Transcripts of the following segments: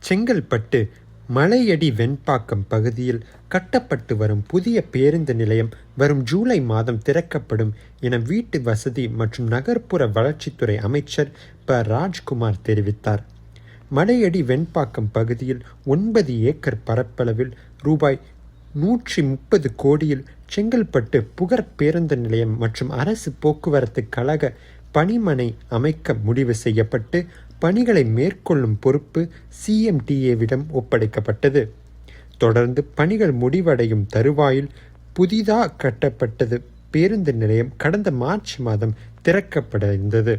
செங்கல்பட்டு மலையடி வெண்பாக்கம் பகுதியில் கட்டப்பட்டு வரும் புதிய பேருந்து நிலையம் வரும் ஜூலை மாதம் திறக்கப்படும் என வீட்டு வசதி மற்றும் நகர்ப்புற வளர்ச்சித்துறை அமைச்சர் ப. ராஜ்குமார் தெரிவித்தார். மலையடி வெண்பாக்கம் பகுதியில் 9 ஏக்கர் பரப்பளவில் ரூபாய் 130 கோடியில் செங்கல்பட்டு புகர் பேருந்து நிலையம் மற்றும் அரசு போக்குவரத்து கழக பணிமனை அமைக்க முடிவு செய்யப்பட்டு பணிகளை மேற்கொள்ளும் பொறுப்பு CMDAவிடம் ஒப்படைக்கப்பட்டது. தொடர்ந்து பணிகள் முடிவடையும் தருவாயில் புதிதாக கட்டப்பட்டது பேருந்து நிலையம் கடந்த மார்ச் மாதம் திறக்கப்பட இருந்தது.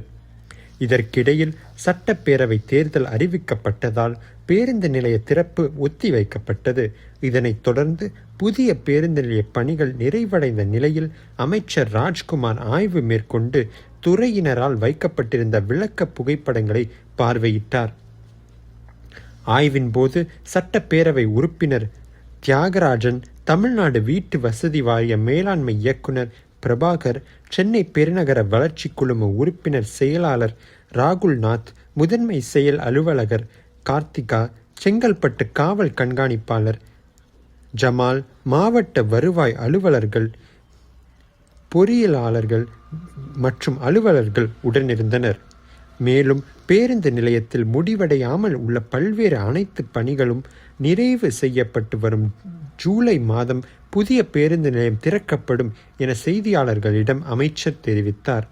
இதற்கிடையில் சட்டப்பேரவை தேர்தல் அறிவிக்கப்பட்டதால் பேருந்து நிலைய திறப்பு ஒத்திவைக்கப்பட்டது. இதனைத் தொடர்ந்து புதிய பேருந்து நிலைய பணிகள் நிறைவடைந்த நிலையில் அமைச்சர் ராஜ்குமார் ஆய்வு மேற்கொண்டு துறையினரால் வைக்கப்பட்டிருந்த விளக்க புகைப்படங்களை பார்வையிட்டார். ஆய்வின் போது சட்டப்பேரவை உறுப்பினர் தியாகராஜன், தமிழ்நாடு வீட்டு வசதி வாரிய மேலாண்மை இயக்குனர் பிரபாகர், சென்னை பெருநகர வளர்ச்சி குழும உறுப்பினர் செயலாளர் ராகுல்நாத், முதன்மை செயல் அலுவலகர் கார்த்திகா, செங்கல்பட்டு காவல் கண்காணிப்பாளர் ஜமால், மாவட்ட வருவாய் அலுவலர்கள், பொறியியலாளர்கள் மற்றும் அலுவலர்கள் உடனிருந்தனர். மேலும் பேருந்து நிலையத்தில் முடிவடையாமல் உள்ள பல்வேறு அனைத்து பணிகளும் நிறைவு செய்யப்பட்டு வரும் ஜூலை மாதம் புதிய பேருந்து நிலையம் திறக்கப்படும் என செய்தியாளர்களிடம் அமைச்சர் தெரிவித்தார்.